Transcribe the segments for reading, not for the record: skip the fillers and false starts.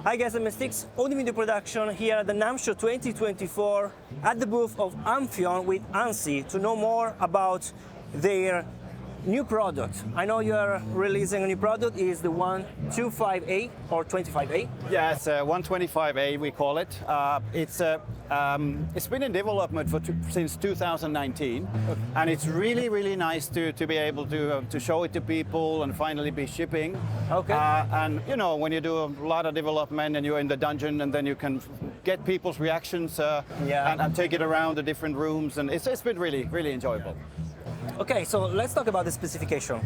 Hi guys, I'm Steex, audio video production here at the NAMM Show 2024 at the booth of Amphion with ANSI to know more about their new product. I know you're releasing a new product, is the 125A or 25A? Yes, 125A we call it. It's been in development since 2019, and it's really nice to be able to show it to people and finally be shipping. Okay. And you know, when you do a lot of development and you're in the dungeon, and then you can get people's reactions and take it around the different rooms, and it's been really enjoyable. Okay, so let's talk about the specification.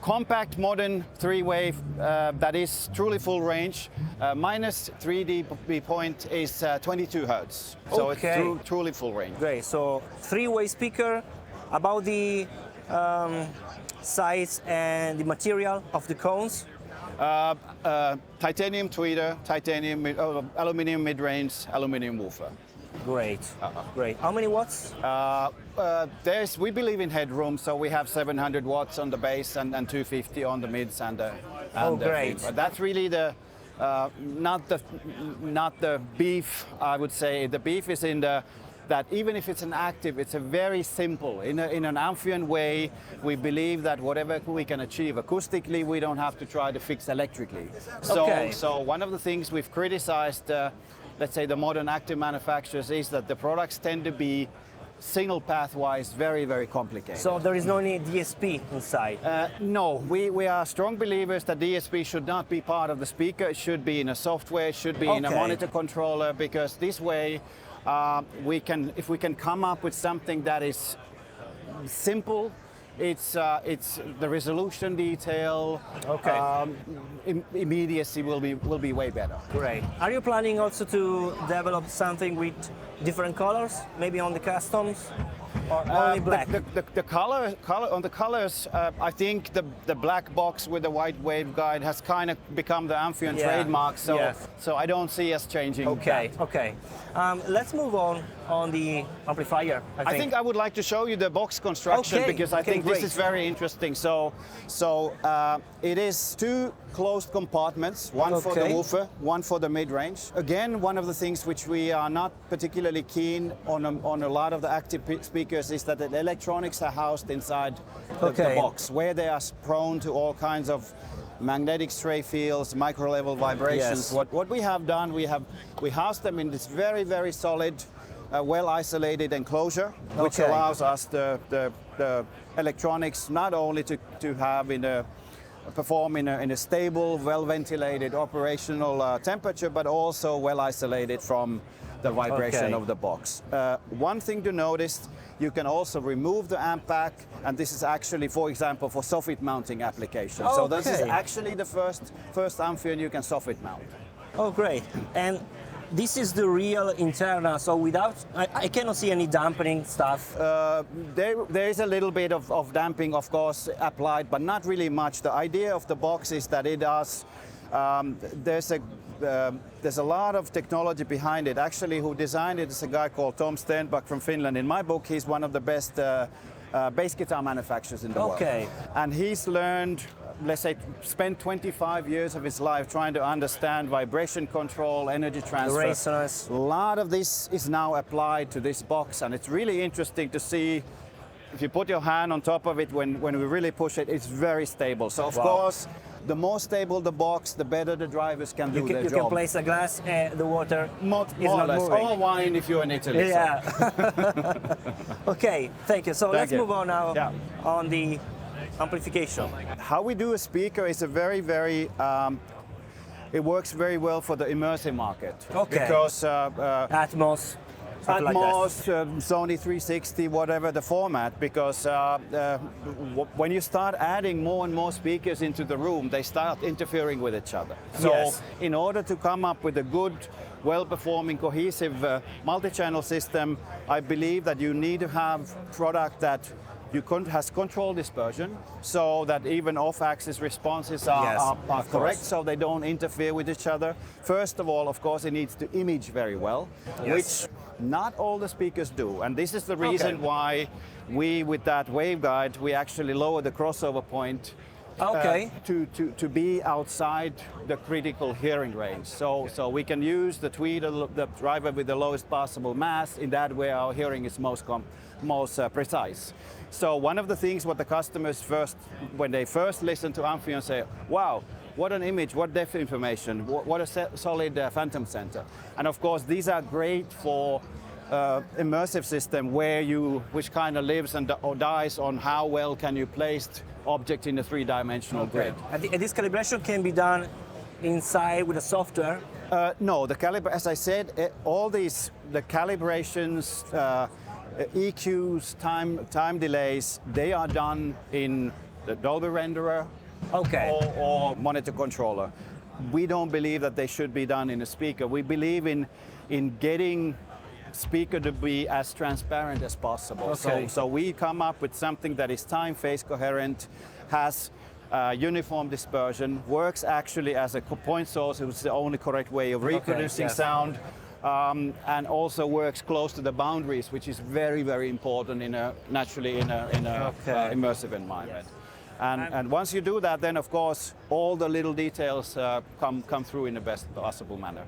Compact, modern, three-wave that is truly full range. Minus 3 dB point is 22 Hz. So okay. It's truly full range. Great, so three-way speaker. About the size and the material of the cones? Titanium tweeter, titanium, aluminum mid-range, aluminum woofer. Great, great. How many watts? We believe in headroom, so we have 700 watts on the bass and 250 on the mids and great. But that's really the not the beef, I would say. The beef is in that even if it's an active, it's a very simple. In an Amphion way, we believe that whatever we can achieve acoustically, we don't have to try to fix electrically. So one of the things we've criticized, let's say, the modern active manufacturers, is that the products tend to be single path-wise very complicated. So there is no need DSP inside? No, we are strong believers that DSP should not be part of the speaker. It should be in a software, it should be in a monitor controller, because this way if we can come up with something that is simple, it's the resolution detail, immediacy will be way better. Great. Are you planning also to develop something with different colors, maybe on the customs, or only black? The color on the colors, I think the black box with the white waveguide has kind of become the Amphion trademark. So I don't see us changing. Okay. Let's move on the amplifier. I think I would like to show you the box construction, because I think this is very interesting. So it is two closed compartments, one for the woofer, one for the mid-range. Again, one of the things which we are not particularly keen on a lot of the active speakers is that the electronics are housed inside the box, where they are prone to all kinds of magnetic stray fields, micro-level vibrations. What we have done, we house them in this very solid, well-isolated enclosure, which allows us the electronics not only to have perform in a stable, well-ventilated operational temperature, but also well-isolated from the vibration of the box. One thing to notice, you can also remove the amp pack, and this is actually, for example, for soffit mounting applications. So this is actually the first Amphion you can soffit mount. Oh, great. And this is the real internal, so without, I cannot see any dampening stuff. There is a little bit of damping, of course, applied, but not really much. The idea of the box is that it does, there's a lot of technology behind it. Actually, who designed it is a guy called Tom Stenback from Finland. In my book, he's one of the best bass guitar manufacturers in the world. And he's learned, let's say, spent 25 years of his life trying to understand vibration control, energy transfer. Resonance. A lot of this is now applied to this box, and it's really interesting to see. If you put your hand on top of it, when we really push it, it's very stable. So of course, the more stable the box, the better the drivers can do their job. You can place a glass and the water more or less. Or wine if you're in Italy. Yeah. Okay, thank you. So let's move on now on the amplification. How we do a speaker is a very it works very well for the immersive market. Because Atmos. Atmos, Sony 360, whatever the format, because when you start adding more and more speakers into the room, they start interfering with each other. So in order to come up with a good, well-performing, cohesive multi-channel system, I believe that you need to have product that has control dispersion, so that even off-axis responses are correct, so they don't interfere with each other. First of all, of course, it needs to image very well, which not all the speakers do. And this is the reason why we, with that waveguide, we actually lower the crossover point Okay. To be outside the critical hearing range. So we can use the tweeter, the driver with the lowest possible mass. In that way, our hearing is most precise. So one of the things what the customers when they first listen to Amphion, say, wow, what an image, what depth information, what a solid phantom center. And of course, these are great for immersive system which kind of lives or dies on how well can you place object in a three-dimensional grid. And this calibration can be done inside with the software? No, as I said, all the calibrations, EQs, time delays, they are done in the Dolby renderer or monitor controller. We don't believe that they should be done in a speaker. We believe in getting speaker to be as transparent as possible. Okay. So we come up with something that is time phase coherent, has uniform dispersion, works actually as a point source, which is the only correct way of reproducing sound, and also works close to the boundaries, which is very, very important in a immersive environment. And once you do that, then of course all the little details come through in the best possible manner.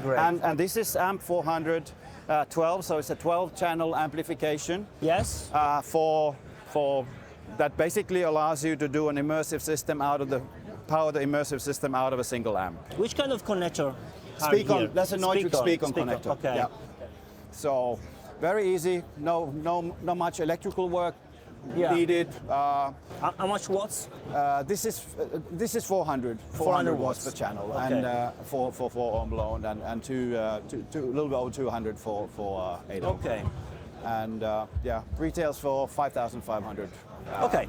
Great. And this is AMP 412, so it's a 12-channel amplification. Yes. For that basically allows you to do an immersive system power the immersive system out of a single amp. Which kind of connector? That's a Neutrik speak-on connector. Okay. Yeah. So very easy. No much electrical work needed. How much watts? This is 400 watts per channel, and for 4 ohm load, and a little bit over 200 for 8 ohm. Okay. And retails for 5,500. Okay.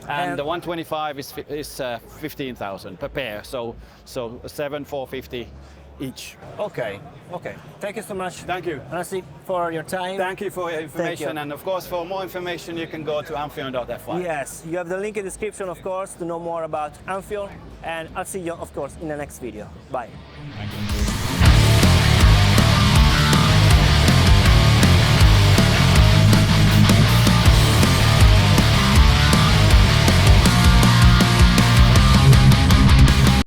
And the 125 is 15,000 per pair, so 7,450 each. Okay. Thank you so much. Thank you. Honestly, for your time. Thank you for your information. And of course, for more information, you can go to amphion.fy. Yes, you have the link in the description, of course, to know more about Amphion. And I'll see you, of course, in the next video. Bye. Thank you.